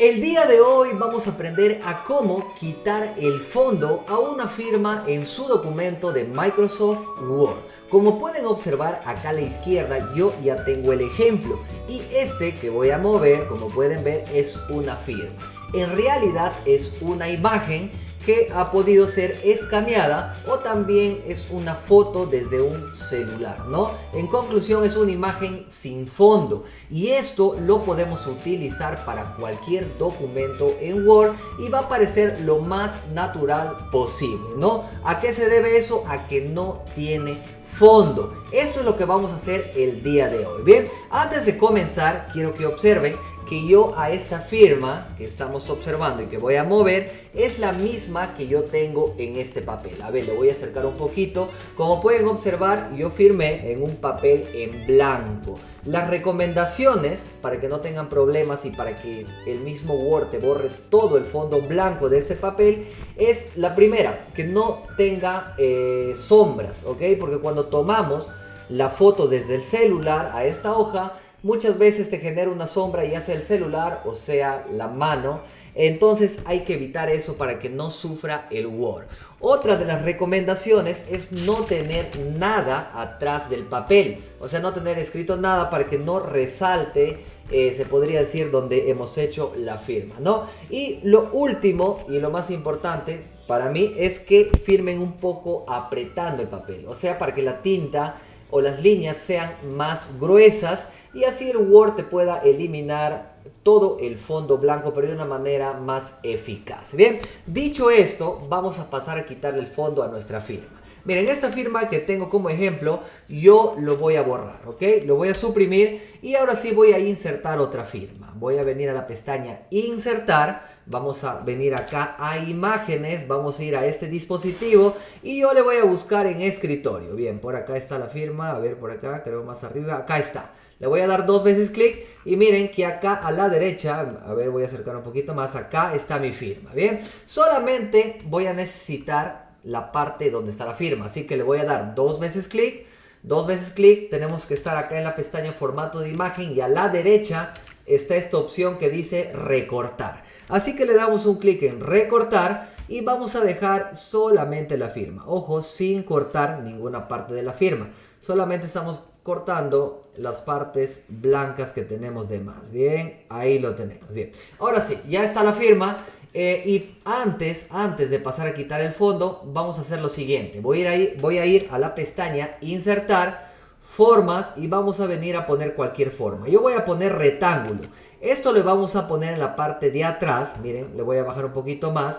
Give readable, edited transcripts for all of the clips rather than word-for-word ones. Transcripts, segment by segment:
El día de hoy vamos a aprender a cómo quitar el fondo a una firma en su documento de Microsoft Word. Como pueden observar acá a la izquierda yo ya tengo el ejemplo y este que voy a mover, como pueden ver, es una firma. En realidad es una imagen que ha podido ser escaneada o también es una foto desde un celular, ¿no? En conclusión, es una imagen sin fondo y esto lo podemos utilizar para cualquier documento en Word y va a parecer lo más natural posible, ¿no? ¿A qué se debe eso? A que no tiene fondo. Esto es lo que vamos a hacer el día de hoy. Bien, antes de comenzar quiero que observen que yo a esta firma que estamos observando y que voy a mover es la misma que yo tengo en este papel. A ver, le voy a acercar un poquito. Como pueden observar, yo firmé en un papel en blanco. Las recomendaciones para que no tengan problemas y para que el mismo Word te borre todo el fondo blanco de este papel es la primera, que no tenga sombras, ¿ok? Porque cuando tomamos la foto desde el celular a esta hoja, muchas veces te genera una sombra, ya sea el celular o sea la mano. Entonces hay que evitar eso para que no sufra el Word. Otra de las recomendaciones es no tener nada atrás del papel. O sea, no tener escrito nada para que no resalte, se podría decir, donde hemos hecho la firma, ¿no? Y lo último y lo más importante para mí es que firmen un poco apretando el papel. O sea, para que la tinta o las líneas sean más gruesas y así el Word te pueda eliminar todo el fondo blanco, pero de una manera más eficaz. Bien, dicho esto, vamos a pasar a quitarle el fondo a nuestra firma. Miren, esta firma que tengo como ejemplo, yo lo voy a borrar, ¿ok? Lo voy a suprimir y ahora sí voy a insertar otra firma. Voy a venir a la pestaña Insertar, vamos a venir acá a Imágenes, vamos a ir a este dispositivo y yo le voy a buscar en Escritorio. Bien, por acá está la firma, a ver por acá, creo más arriba, acá está. Le voy a dar dos veces clic y miren que acá a la derecha, a ver, voy a acercar un poquito más, acá está mi firma, ¿bien? Solamente voy a necesitar la parte donde está la firma, así que le voy a dar dos veces clic, tenemos que estar acá en la pestaña Formato de imagen y a la derecha está esta opción que dice Recortar. Así que le damos un clic en Recortar y vamos a dejar solamente la firma. Ojo, sin cortar ninguna parte de la firma, solamente estamos cortando las partes blancas que tenemos de más. Bien, ahí lo tenemos. Bien, ahora sí, ya está la firma. Y antes de pasar a quitar el fondo, vamos a hacer lo siguiente. Voy a ir a la pestaña Insertar, Formas y vamos a venir a poner cualquier forma. Yo voy a poner rectángulo. Esto le vamos a poner en la parte de atrás. Miren, le voy a bajar un poquito más.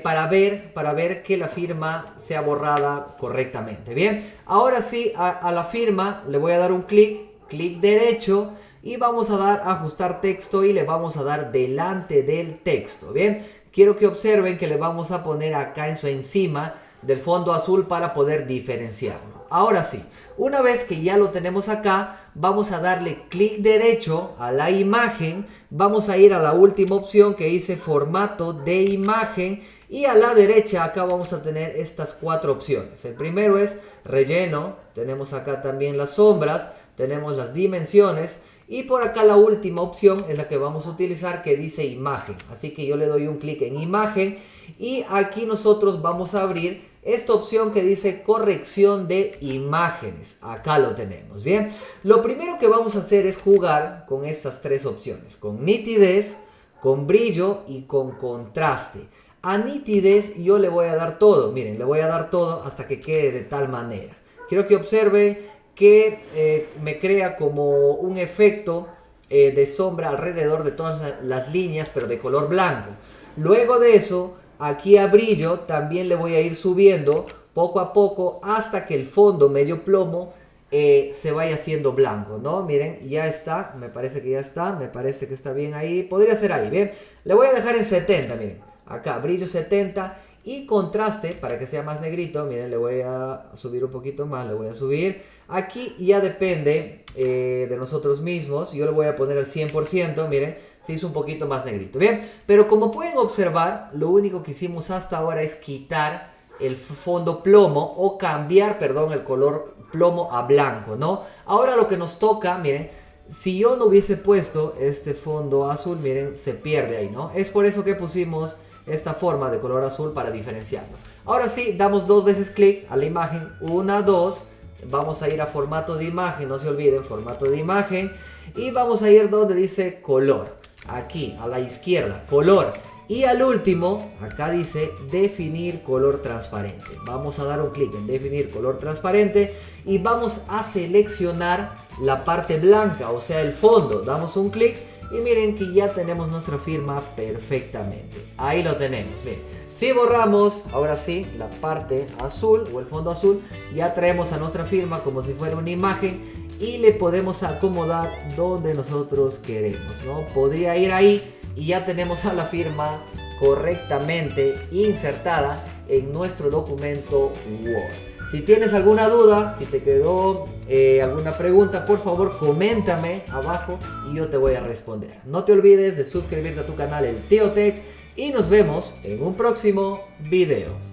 Para ver que la firma sea borrada correctamente. Bien, ahora sí a la firma le voy a dar un clic derecho y vamos a dar ajustar texto y le vamos a dar delante del texto. Bien, quiero que observen que le vamos a poner acá en su encima del fondo azul para poder diferenciarlo. Ahora sí, una vez que ya lo tenemos acá, vamos a darle clic derecho a la imagen, vamos a ir a la última opción que dice formato de imagen y a la derecha acá vamos a tener estas cuatro opciones. El primero es relleno, tenemos acá también las sombras, tenemos las dimensiones y por acá la última opción es la que vamos a utilizar que dice imagen. Así que yo le doy un clic en imagen y aquí nosotros vamos a abrir esta opción que dice corrección de imágenes. Acá lo tenemos, bien. Lo primero que vamos a hacer es jugar con estas tres opciones, con nitidez, con brillo y con contraste. A nitidez yo le voy a dar todo, miren, le voy a dar todo hasta que quede de tal manera. Quiero que observen que me crea como un efecto de sombra alrededor de todas las líneas, pero de color blanco. Luego de eso, aquí a brillo también le voy a ir subiendo poco a poco hasta que el fondo medio plomo se vaya haciendo blanco, ¿no? Miren, ya está, me parece que ya está, me parece que está bien ahí, podría ser ahí, ¿bien? Le voy a dejar en 70, miren, acá brillo 70 y contraste para que sea más negrito, miren, le voy a subir un poquito más, le voy a subir. Aquí ya depende de nosotros mismos, yo le voy a poner al 100%, miren, se hizo un poquito más negrito, bien. Pero como pueden observar, lo único que hicimos hasta ahora es quitar el fondo plomo o cambiar, perdón, el color plomo a blanco, ¿no? Ahora lo que nos toca, miren, Si yo no hubiese puesto este fondo azul, miren, se pierde ahí, ¿no? Es por eso que pusimos esta forma de color azul para diferenciarlo. Ahora sí, damos 2 veces clic a la imagen, 1, 2, vamos a ir a formato de imagen, no se olviden, formato de imagen, y vamos a ir donde dice color, aquí a la izquierda, color, y al último, acá dice definir color transparente. Vamos a dar un clic en definir color transparente y vamos a seleccionar la parte blanca, o sea el fondo, damos un clic y miren que ya tenemos nuestra firma perfectamente. Ahí lo tenemos, miren. Si borramos, ahora sí, la parte azul o el fondo azul, ya traemos a nuestra firma como si fuera una imagen y le podemos acomodar donde nosotros queremos, ¿no? Podría ir ahí y ya tenemos a la firma correctamente insertada en nuestro documento Word. Si tienes alguna duda, si te quedó alguna pregunta, por favor coméntame abajo y yo te voy a responder. No te olvides de suscribirte a tu canal El Tío Tech y nos vemos en un próximo video.